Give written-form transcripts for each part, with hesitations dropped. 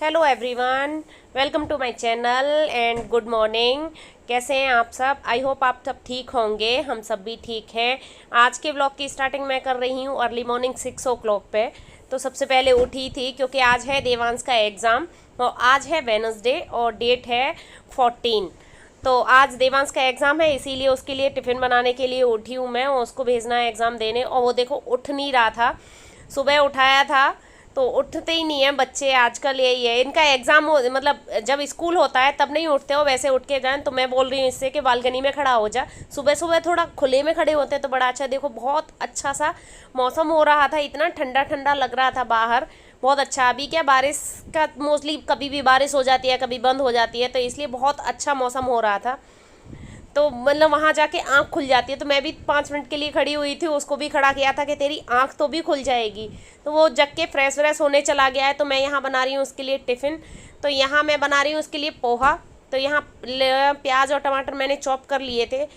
Hello everyone, welcome to my channel and good morning. कैसे हैं आप सब? आई होप आप सब ठीक होंगे। हम सब भी ठीक हैं। आज के व्लॉग की स्टार्टिंग मैं कर रही हूँ अर्ली मॉर्निंग 6 o'clock पे। तो सबसे पहले उठी थी क्योंकि आज है देवांश का एग्ज़ाम और आज है वेडनेसडे और डेट है 14। तो आज देवांश का एग्ज़ाम है, इसीलिए उसके लिए टिफ़िन बनाने के लिए उठी हूँ मैं और उसको भेजना है एग्ज़ाम देने। और वो देखो उठ नहीं रहा था, सुबह उठाया था तो उठते ही नहीं है बच्चे आजकल। यही है इनका एग्ज़ाम हो, मतलब जब स्कूल होता है तब नहीं उठते हो, वैसे उठ के जाएं। तो मैं बोल रही हूँ इससे कि बालकनी में खड़ा हो जा, सुबह सुबह थोड़ा खुले में खड़े होते तो बड़ा अच्छा। देखो बहुत अच्छा सा मौसम हो रहा था, इतना ठंडा ठंडा लग रहा था बाहर, बहुत अच्छा। अभी क्या बारिश का मोस्टली कभी भी बारिश हो जाती है कभी बंद हो जाती है, तो इसलिए बहुत अच्छा मौसम हो रहा था। तो मतलब वहाँ जाके आँख खुल जाती है। तो मैं भी 5 मिनट के लिए खड़ी हुई थी, उसको भी खड़ा किया था कि तेरी आँख तो भी खुल जाएगी। तो वो जग के फ्रेश व्रेश होने चला गया है। तो मैं यहाँ बना रही हूँ उसके लिए टिफ़िन। तो यहाँ मैं बना रही हूँ उसके लिए पोहा। तो यहाँ प्याज और टमाटर मैंने चॉप कर लिए थे।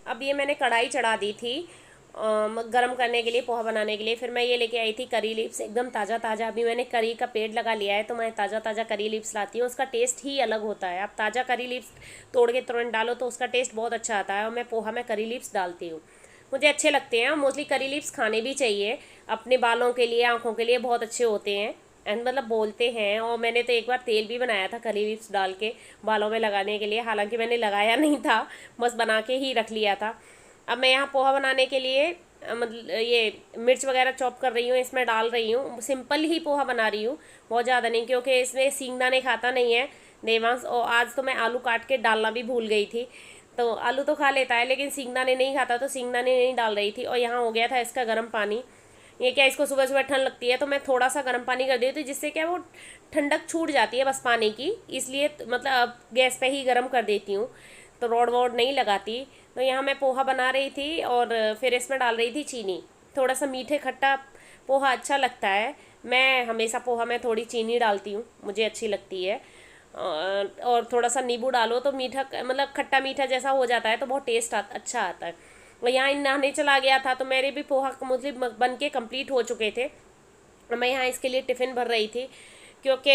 अब ये मैंने कढ़ाई चढ़ा दी थी गरम करने के लिए, पोहा बनाने के लिए। फिर मैं ये लेके आई थी करी लीव्स, एकदम ताज़ा ताज़ा। अभी मैंने करी का पेड़ लगा लिया है, तो मैं ताज़ा ताज़ा करी लीव्स लाती हूँ। उसका टेस्ट ही अलग होता है। आप ताज़ा करी लीव्स तोड़ के तुरंत डालो तो उसका टेस्ट बहुत अच्छा आता है। और मैं पोहा में करी लीव्स डालती हूँ, मुझे अच्छे लगते हैं। मोस्टली करी लीव्स खाने भी चाहिए, अपने बालों के लिए आँखों के लिए बहुत अच्छे होते हैं एंड मतलब बोलते हैं। और मैंने तो एक बार तेल भी बनाया था करी लीव्स डाल के बालों में लगाने के लिए, हालांकि मैंने लगाया नहीं था, बस बना के ही रख लिया था। अब मैं यहाँ पोहा बनाने के लिए मतलब ये मिर्च वगैरह चॉप कर रही हूँ, इसमें डाल रही हूँ। सिंपल ही पोहा बना रही हूँ, बहुत ज़्यादा नहीं, क्योंकि इसमें सींगदाने खाता नहीं है देवांश। और आज तो मैं आलू काट के डालना भी भूल गई थी। तो आलू तो खा लेता है लेकिन सींगदाने नहीं खाता, तो सींगदाने नहीं डाल रही थी। और यहाँ हो गया था इसका गर्म पानी। ये क्या, इसको सुबह सुबह ठंड लगती है तो मैं थोड़ा सा गर्म पानी कर देती हूँ, जिससे क्या वो ठंडक छूट जाती है बस पानी की, इसलिए मतलब अब गैस पे ही गर्म कर देती हूँ, तो रॉड वॉड नहीं लगाती। तो यहाँ मैं पोहा बना रही थी और फिर इसमें डाल रही थी चीनी। थोड़ा सा मीठे खट्टा पोहा अच्छा लगता है। मैं हमेशा पोहा में थोड़ी चीनी डालती हूँ, मुझे अच्छी लगती है। और थोड़ा सा नींबू डालो तो मीठा, मतलब खट्टा मीठा जैसा हो जाता है, तो बहुत टेस्ट अच्छा आता है। और यहाँ नहाने चला गया था तो मेरे भी पोहा मतलब बन के कम्प्लीट हो चुके थे। मैं यहाँ इसके लिए टिफ़िन भर रही थी, क्योंकि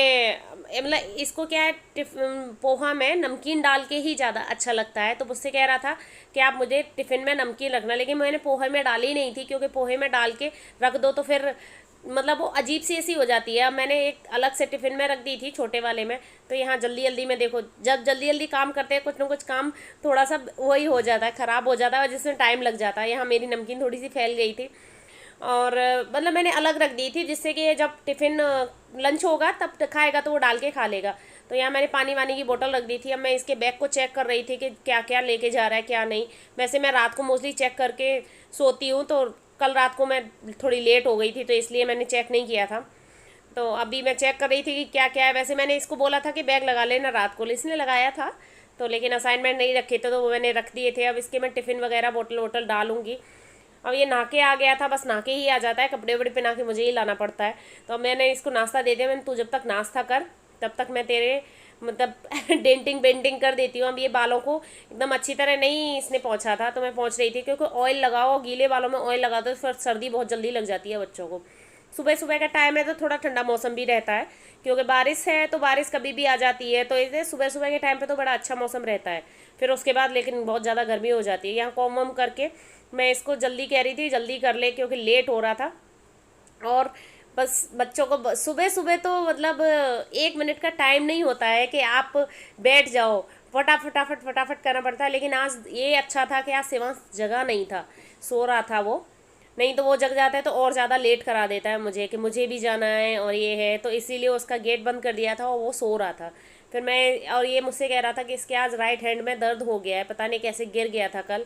मतलब इसको क्या है, पोहा में नमकीन डाल के ही ज़्यादा अच्छा लगता है। तो मुझसे कह रहा था कि आप मुझे टिफ़िन में नमकीन रखना, लेकिन मैंने पोहे में डाली नहीं थी, क्योंकि पोहे में डाल के रख दो तो फिर मतलब वो अजीब सी ऐसी हो जाती है। अब मैंने एक अलग से टिफ़िन में रख दी थी, छोटे वाले में। तो यहाँ जल्दी जल्दी में देखो, जब जल्दी जल्दी काम करते हैं कुछ ना कुछ काम थोड़ा सा वही हो जाता है, ख़राब हो जाता है, और जिसमें टाइम लग जाता है। यहाँ मेरी नमकीन थोड़ी सी फैल गई थी और मतलब मैंने अलग रख दी थी, जिससे कि जब टिफ़िन लंच होगा तब खाएगा तो वो डाल के खा लेगा। तो यहाँ मैंने पानी वानी की बोतल रख दी थी। अब मैं इसके बैग को चेक कर रही थी कि क्या क्या लेके जा रहा है क्या नहीं। वैसे मैं रात को मोस्टली चेक करके सोती हूँ, तो कल रात को मैं थोड़ी लेट हो गई थी तो इसलिए मैंने चेक नहीं किया था। तो अभी मैं चेक कर रही थी कि क्या क्या है। वैसे मैंने इसको बोला था कि बैग लगा लेना रात को, इसने लगाया था तो, लेकिन असाइनमेंट नहीं रखे थे तो वो मैंने रख दिए थे। अब इसके मैं टिफ़िन वगैरह बोतल वोटल डालूंगी। अब ये नहा के आ गया था, बस नहा के ही आ जाता है, कपड़े वपड़े पहना के मुझे ही लाना पड़ता है। तो मैंने इसको नाश्ता दे दिया। मैंने तू जब तक नाश्ता कर तब तक मैं तेरे मतलब डेंटिंग पेंटिंग कर देती हूँ। अब ये बालों को एकदम अच्छी तरह नहीं इसने पोंछा था तो मैं पोंछ रही थी, क्योंकि ऑयल लगाओ, गीले बालों में ऑयल लगा दो तो फिर सर्दी बहुत जल्दी लग जाती है बच्चों को। सुबह सुबह का टाइम है तो थोड़ा ठंडा मौसम भी रहता है, क्योंकि बारिश है तो बारिश कभी भी आ जाती है, तो इसलिए सुबह सुबह के टाइम पे तो बड़ा अच्छा मौसम रहता है। फिर उसके बाद लेकिन बहुत ज़्यादा गर्मी हो जाती है। यहाँ कॉम वॉम करके मैं इसको जल्दी कह रही थी जल्दी कर ले, क्योंकि लेट हो रहा था। और बस बच्चों को सुबह सुबह तो मतलब 1 मिनट का टाइम नहीं होता है कि आप बैठ जाओ, फटाफट फटाफट करना पड़ता है। लेकिन आज ये अच्छा था कि आज शिवांश जगा नहीं था, सो रहा था वो। नहीं तो वो जग जाता है तो और ज़्यादा लेट करा देता है मुझे कि मुझे भी जाना है और ये है, तो इसीलिए उसका गेट बंद कर दिया था और वो सो रहा था। फिर मैं, और ये मुझसे कह रहा था कि इसके आज राइट हैंड में दर्द हो गया है, पता नहीं कैसे गिर गया था कल,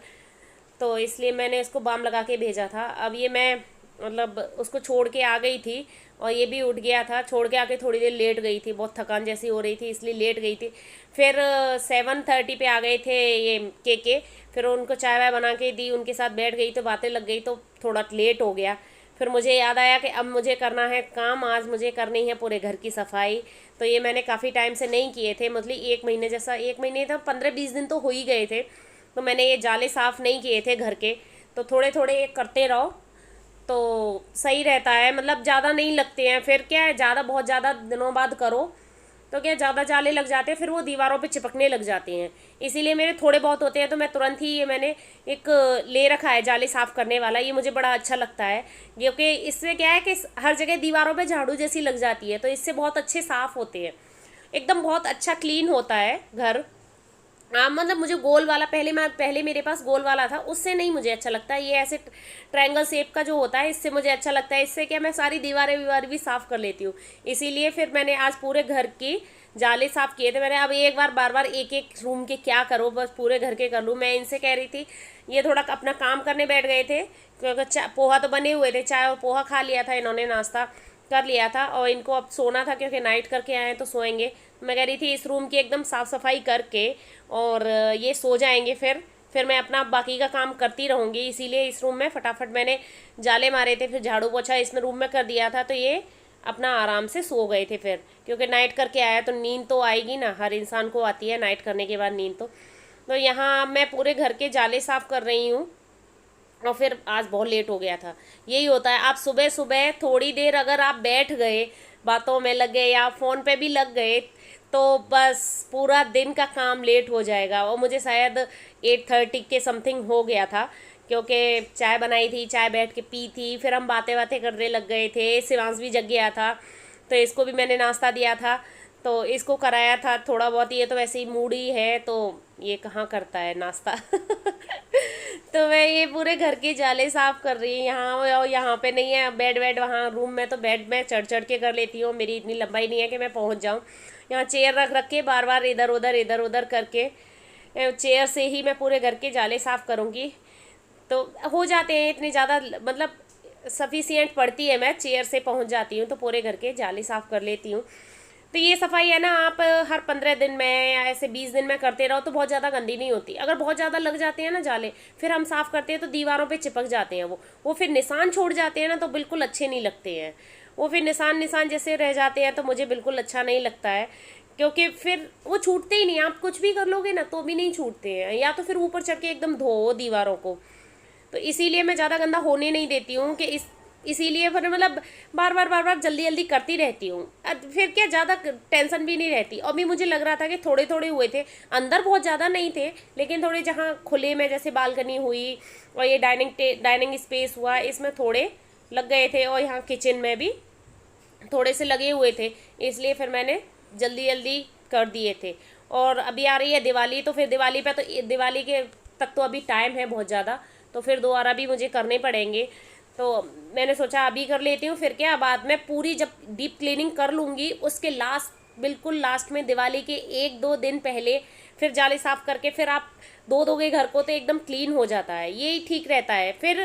तो इसलिए मैंने इसको बाम लगा के भेजा था। अब ये मैं मतलब उसको छोड़ के आ गई थी और ये भी उठ गया था। छोड़ के आके थोड़ी देर लेट गई थी, बहुत थकान जैसी हो रही थी इसलिए लेट गई थी। फिर 7:30 पे आ गए थे ये के। फिर उनको चाय वाय बना के दी, उनके साथ बैठ गई तो बातें लग गई, तो थोड़ा लेट हो गया। फिर मुझे याद आया कि अब मुझे करना है काम, आज मुझे करनी है पूरे घर की सफाई। तो ये मैंने काफ़ी टाइम से नहीं किए थे, मतलब 1 महीने जैसा, 1 महीने तो 15-20 दिन तो हो ही गए थे। तो मैंने ये जाले साफ़ नहीं किए थे घर के, तो थोड़े थोड़े करते रहो तो सही रहता है, मतलब ज़्यादा नहीं लगते हैं। फिर क्या है, ज़्यादा बहुत ज़्यादा दिनों बाद करो तो क्या ज़्यादा जाले लग जाते हैं, फिर वो दीवारों पे चिपकने लग जाते हैं। इसीलिए मेरे थोड़े बहुत होते हैं तो मैं तुरंत ही ये मैंने एक ले रखा है जाले साफ़ करने वाला। ये मुझे बड़ा अच्छा लगता है, क्योंकि इससे क्या है कि हर जगह दीवारों पे झाड़ू जैसी लग जाती है, तो इससे बहुत अच्छे साफ़ होते हैं, एकदम बहुत अच्छा क्लीन होता है घर। हाँ, मतलब मुझे गोल वाला पहले मेरे पास गोल वाला था, उससे नहीं मुझे अच्छा लगता। ये ऐसे ट्रायंगल शेप का जो होता है, इससे मुझे अच्छा लगता है। इससे क्या मैं सारी दीवारें भी साफ़ कर लेती हूँ। इसीलिए फिर मैंने आज पूरे घर की जाले साफ़ किए थे मैंने। अब एक बार बार बार एक एक रूम के क्या करो, बस पूरे घर के कर लूँ। मैं इनसे कह रही थी, ये थोड़ा अपना काम करने बैठ गए थे, क्योंकि पोहा तो बने हुए थे, चाय और पोहा खा लिया था इन्होंने, नाश्ता कर लिया था, और इनको अब सोना था क्योंकि नाइट करके आए हैं तो सोएंगे। मैं कह रही थी इस रूम की एकदम साफ़ सफाई करके और ये सो जाएंगे, फिर मैं अपना बाकी का काम करती रहूँगी। इसीलिए इस रूम में फटाफट मैंने जाले मारे थे, फिर झाड़ू पोछा इसमें रूम में कर दिया था, तो ये अपना आराम से सो गए थे। फिर क्योंकि नाइट करके आया तो नींद तो आएगी ना, हर इंसान को आती है नाइट करने के बाद नींद। तो यहाँ मैं पूरे घर के जाले साफ़ कर रही हूँ, और फिर आज बहुत लेट हो गया था। यही होता है, आप सुबह सुबह थोड़ी देर अगर आप बैठ गए, बातों में लग गए या फ़ोन पे भी लग गए, तो बस पूरा दिन का काम लेट हो जाएगा। और मुझे शायद 8:30 के समथिंग हो गया था, क्योंकि चाय बनाई थी, चाय बैठ के पी थी, फिर हम बातें बातें करने लग गए थे। शिवांश भी जग गया था, तो इसको भी मैंने नाश्ता दिया था, तो इसको कराया था थोड़ा बहुत। ये तो वैसे ही मूडी है, तो ये कहाँ करता है नाश्ता तो मैं ये पूरे घर के जाले साफ़ कर रही हूँ। यहाँ पे नहीं है बेड वेड, वहाँ रूम में तो बेड में चढ़ चढ़ के कर लेती हूँ, मेरी इतनी लंबाई नहीं है कि मैं पहुँच जाऊँ। यहाँ चेयर रख रख के बार बार इधर उधर करके चेयर से ही मैं पूरे घर के जाले साफ़ करूँगी। तो हो जाते हैं इतने ज़्यादा, मतलब सफिशियंट पड़ती है, मैं चेयर से पहुँच जाती हूँ तो पूरे घर के जाले साफ़ कर लेती हूँ। तो ये सफाई है ना, आप हर 15 दिन में या ऐसे 20 दिन में करते रहो तो बहुत ज़्यादा गंदी नहीं होती। अगर बहुत ज़्यादा लग जाते हैं ना जाले, फिर हम साफ़ करते हैं तो दीवारों पे चिपक जाते हैं, वो फिर निशान छोड़ जाते हैं ना, तो बिल्कुल अच्छे नहीं लगते हैं। वो फिर निशान निशान जैसे रह जाते हैं, तो मुझे बिल्कुल अच्छा नहीं लगता है, क्योंकि फिर वो छूटते ही नहीं। आप कुछ भी कर लोगे ना तो भी नहीं छूटते हैं, या तो फिर ऊपर चढ़ के एकदम धो दीवारों को। तो इसीलिए मैं ज़्यादा गंदा होने नहीं देती हूँ कि इसीलिए फिर मतलब बार बार जल्दी जल्दी करती रहती हूँ। फिर क्या ज़्यादा टेंशन भी नहीं रहती। और भी मुझे लग रहा था कि थोड़े थोड़े हुए थे, अंदर बहुत ज़्यादा नहीं थे, लेकिन थोड़े जहाँ खुले में जैसे बालकनी हुई और ये डाइनिंग स्पेस हुआ, इसमें थोड़े लग गए थे, और यहाँ किचन में भी थोड़े से लगे हुए थे, इसलिए फिर मैंने जल्दी जल्दी कर दिए थे। और अभी आ रही है दिवाली, तो फिर दिवाली पे तो दिवाली के तक तो अभी टाइम है बहुत ज़्यादा, तो फिर दोबारा भी मुझे करने पड़ेंगे। तो मैंने सोचा अभी कर लेती हूँ, फिर क्या बाद में पूरी जब डीप क्लीनिंग कर लूँगी, उसके बिल्कुल लास्ट में दिवाली के 1-2 दिन पहले फिर जाले साफ़ करके फिर आप धो दोगे घर को, तो एकदम क्लीन हो जाता है। यही ठीक रहता है। फिर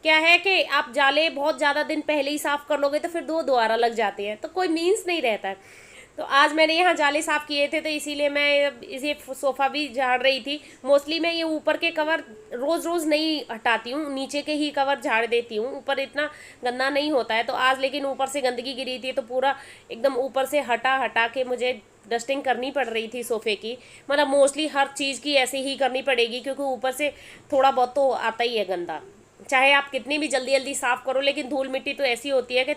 क्या है कि आप जाले बहुत ज़्यादा दिन पहले ही साफ़ कर लोगे तो फिर दोबारा लग जाते हैं, तो कोई मीन्स नहीं रहता है। तो आज मैंने यहाँ जाले साफ़ किए थे, तो इसीलिए मैं इसे सोफ़ा भी झाड़ रही थी। मोस्टली मैं ये ऊपर के कवर रोज़ रोज़ नहीं हटाती हूँ, नीचे के ही कवर झाड़ देती हूँ, ऊपर इतना गंदा नहीं होता है। तो आज लेकिन ऊपर से गंदगी गिरी थी, तो पूरा एकदम ऊपर से हटा के मुझे डस्टिंग करनी पड़ रही थी सोफ़े की। मतलब मोस्टली हर चीज़ की ऐसे ही करनी पड़ेगी, क्योंकि ऊपर से थोड़ा बहुत तो आता ही है गंदा, चाहे आप कितनी भी जल्दी जल्दी साफ़ करो, लेकिन धूल मिट्टी तो ऐसी होती है कि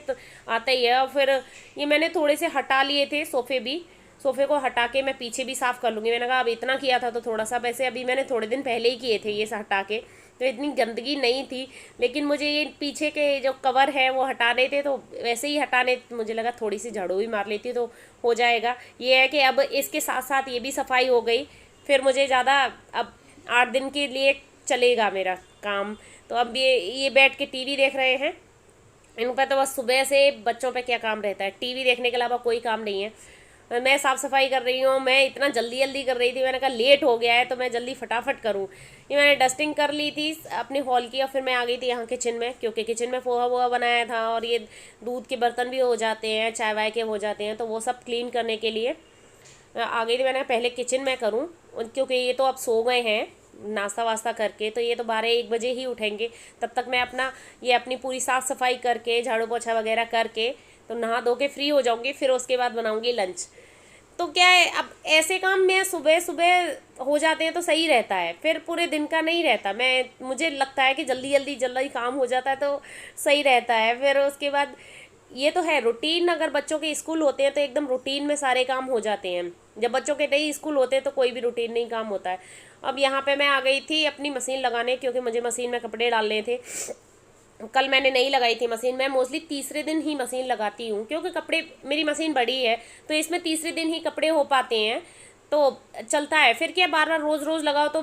आता ही है। और फिर ये मैंने थोड़े से हटा लिए थे सोफ़े को हटा के मैं पीछे भी साफ़ कर लूँगी। मैंने कहा अब इतना किया था तो थोड़ा सा, वैसे अभी मैंने थोड़े दिन पहले ही किए थे ये हटा के, तो इतनी गंदगी नहीं थी। लेकिन मुझे ये पीछे के जो कवर है वो हटाने थे, तो वैसे ही हटाने मुझे लगा थोड़ी सी झाड़ू भी मार लेती तो हो जाएगा। ये है कि अब इसके साथ साथ ये भी सफाई हो गई, फिर मुझे ज़्यादा अब 8 दिन के लिए चलेगा मेरा काम। तो अब ये बैठ के टीवी देख रहे हैं। इन पर तो बस सुबह से बच्चों पे क्या काम रहता है, टीवी देखने के अलावा कोई काम नहीं है। मैं साफ़ सफाई कर रही हूँ, मैं इतना जल्दी जल्दी कर रही थी, मैंने कहा लेट हो गया है तो मैं जल्दी फटाफट करूँ। ये मैंने डस्टिंग कर ली थी अपने हॉल की, और फिर मैं आ गई थी यहाँ किचन में, क्योंकि किचन में पोहा वोहा बनाया था, और ये दूध के बर्तन भी हो जाते हैं, चाय वाय के हो जाते हैं, तो वो सब क्लीन करने के लिए आ गई थी। मैंने पहले किचन में करूँ, क्योंकि ये तो अब सो गए हैं नाश्ता वास्ता करके, तो ये तो 12-1 बजे ही उठेंगे। तब तक मैं अपनी पूरी साफ़ सफाई करके झाड़ू पोछा वगैरह करके तो नहा धो के फ्री हो जाऊंगी, फिर उसके बाद बनाऊंगी लंच। तो क्या है, अब ऐसे काम में सुबह सुबह हो जाते हैं तो सही रहता है, फिर पूरे दिन का नहीं रहता। मुझे लगता है कि जल्दी जल्दी काम हो जाता है तो सही रहता है। फिर उसके बाद ये तो है रूटीन, अगर बच्चों के स्कूल होते हैं तो एकदम रूटीन में सारे काम हो जाते हैं। जब बच्चों के नहीं स्कूल होते हैं तो कोई भी रूटीन नहीं काम होता है। अब यहाँ पे मैं आ गई थी अपनी मशीन लगाने, क्योंकि मुझे मशीन में कपड़े डालने थे। कल मैंने नहीं लगाई थी मशीन। मैं मोस्टली तीसरे दिन ही मशीन लगाती हूँ, क्योंकि कपड़े, मेरी मशीन बड़ी है तो इसमें तीसरे दिन ही कपड़े हो पाते हैं, तो चलता है। फिर क्या बार बार रोज़ रोज़ लगाओ तो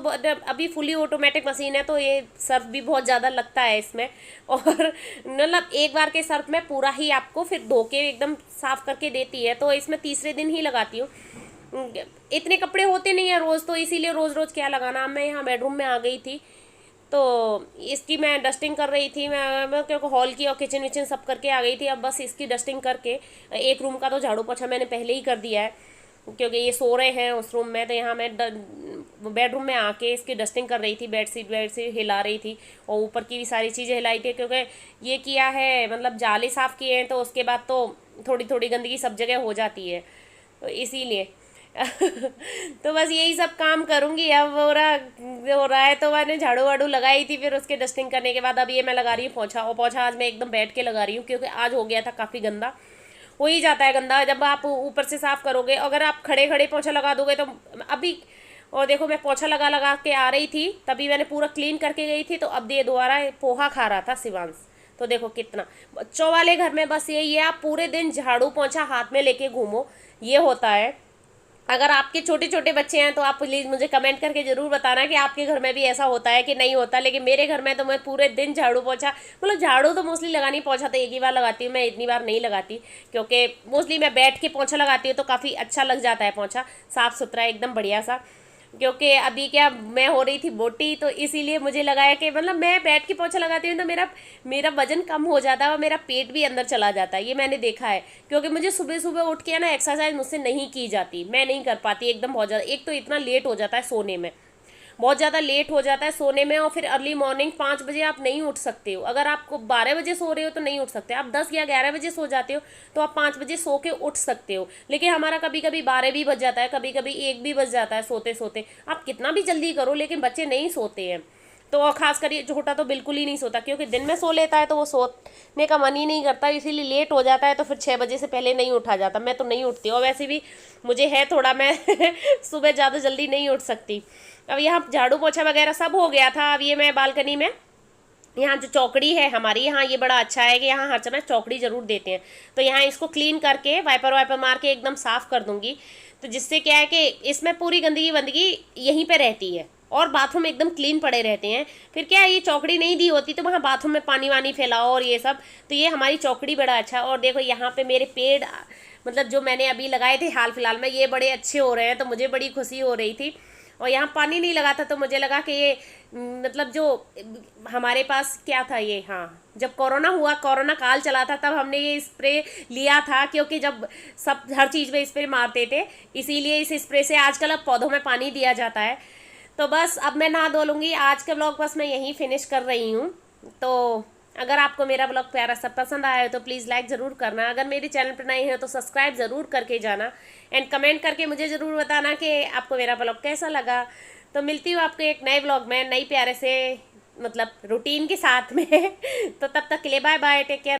अभी फुली ऑटोमेटिक मशीन है तो ये सर्फ भी बहुत ज़्यादा लगता है इसमें, और मतलब एक बार के सर्फ में पूरा ही आपको फिर धो के एकदम साफ़ करके देती है, तो इसमें तीसरे दिन ही लगाती हूँ। इतने कपड़े होते नहीं है रोज़, तो इसीलिए रोज़ रोज़ क्या लगाना। मैं यहाँ बेडरूम में आ गई थी तो इसकी मैं डस्टिंग कर रही थी। मैं क्योंकि हॉल की और किचन विचन सब करके आ गई थी। अब बस इसकी डस्टिंग करके, एक रूम का तो झाड़ू पोछा मैंने पहले ही कर दिया है, क्योंकि ये सो रहे हैं उस रूम में। तो यहाँ मैं बेडरूम में आके इसकी डस्टिंग कर रही थी, बेडशीट हिला रही थी, और ऊपर की भी सारी चीज़ें हिलाई थी, क्योंकि ये किया है मतलब जाले साफ़ किए हैं तो उसके बाद तो थोड़ी थोड़ी गंदगी सब जगह हो जाती है, तो इसीलिए तो बस यही सब काम करूँगी। अब हो रहा है तो मैंने झाड़ू वाड़ू लगाई थी, फिर उसके डस्टिंग करने के बाद अब ये मैं लगा रही हूँ पोछा। और पोछा आज मैं एकदम बैठ के लगा रही हूँ, क्योंकि आज हो गया था काफ़ी गंदा। हो ही जाता है गंदा जब आप ऊपर से साफ़ करोगे। अगर आप खड़े खड़े पोछा लगा दोगे तो अभी, और देखो मैं पोछा लगा लगा के आ रही थी, तभी मैंने पूरा क्लीन करके गई थी, तो अब ये दोबारा पोहा खा रहा था शिवांश। तो देखो कितना, बच्चों वाले घर में बस यही है, आप पूरे दिन झाड़ू पोछा हाथ में लेके घूमो, ये होता है। अगर आपके छोटे छोटे बच्चे हैं तो आप प्लीज़ मुझे कमेंट करके ज़रूर बताना कि आपके घर में भी ऐसा होता है कि नहीं होता। लेकिन मेरे घर में तो मैं पूरे दिन झाड़ू पोछा, मतलब झाड़ू तो मोस्टली लगानी, पोछा तो एक ही बार लगाती हूँ मैं, इतनी बार नहीं लगाती, क्योंकि मोस्टली मैं बैठ के पोछा लगाती हूँ तो काफ़ी अच्छा लग जाता है पोछा, साफ़ सुथरा एकदम बढ़िया सा। क्योंकि अभी क्या, मैं हो रही थी मोटी, तो इसीलिए मुझे लगा है कि मतलब मैं बैठ के पोछा लगाती हूँ तो मेरा वजन कम हो जाता है और मेरा पेट भी अंदर चला जाता है, ये मैंने देखा है। क्योंकि मुझे सुबह सुबह उठ के ना एक्सरसाइज मुझसे नहीं की जाती, मैं नहीं कर पाती एकदम बहुत ज़्यादा। एक तो इतना लेट हो जाता है सोने में, बहुत ज़्यादा लेट हो जाता है सोने में, और फिर अर्ली मॉर्निंग 5 बजे आप नहीं उठ सकते हो। अगर आपको 12 बजे सो रहे हो तो नहीं उठ सकते, आप 10 या 11 बजे सो जाते हो तो आप 5 बजे सो के उठ सकते हो। लेकिन हमारा कभी कभी 12 भी बज जाता है, कभी कभी 1 भी बज जाता है सोते सोते। आप कितना भी जल्दी करो लेकिन बच्चे नहीं सोते हैं। तो और खास कर ये छोटा तो बिल्कुल ही नहीं सोता, क्योंकि दिन में सो लेता है तो वो सोने का मन ही नहीं करता, इसीलिए लेट हो जाता है, तो फिर 6 बजे से पहले नहीं उठा जाता। मैं तो नहीं उठती, और वैसे भी मुझे है थोड़ा, मैं सुबह ज़्यादा जल्दी नहीं उठ सकती। अब यहाँ झाड़ू पोछा वगैरह सब हो गया था। अब ये मैं बालकनी में, यहाँ जो चौकड़ी है हमारी, यहाँ ये बड़ा अच्छा है कि यहाँ हर समय चौकड़ी ज़रूर देते हैं, तो यहाँ इसको क्लीन करके वाइपर वाइपर मार के एकदम साफ़ कर दूँगी। तो जिससे क्या है कि इसमें पूरी गंदगी वंदगी यहीं पे रहती है, और बाथरूम एकदम क्लीन पड़े रहते हैं। फिर क्या है, ये चौकड़ी नहीं दी होती तो वहाँ बाथरूम में पानी वानी फैलाओ और ये सब, तो ये हमारी चौकड़ी बड़ा अच्छा। और देखो यहाँ पे मेरे पेड़, मतलब जो मैंने अभी लगाए थे हाल फिलहाल में, ये बड़े अच्छे हो रहे हैं, तो मुझे बड़ी खुशी हो रही थी। और यहाँ पानी नहीं लगा था तो मुझे लगा कि ये मतलब जो हमारे पास क्या था ये, हाँ जब कोरोना हुआ, कोरोना काल चला था, तब हमने ये स्प्रे लिया था, क्योंकि जब सब हर चीज़ में स्प्रे मारते थे, इसीलिए इस स्प्रे से आजकल अब पौधों में पानी दिया जाता है। तो बस अब मैं नहा धो लूँगी। आज का ब्लॉग बस मैं यहीं फिनिश कर रही हूँ। तो अगर आपको मेरा ब्लॉग प्यारा सा पसंद आया हो तो प्लीज़ लाइक ज़रूर करना। अगर मेरे चैनल पर नए हैं तो सब्सक्राइब ज़रूर करके जाना, एंड कमेंट करके मुझे ज़रूर बताना कि आपको मेरा ब्लॉग कैसा लगा। तो मिलती हूँ आपको एक नए ब्लॉग में, नई प्यारे से मतलब रूटीन के साथ में। तो तब तक के लिए बाय बाय, टेक केयर।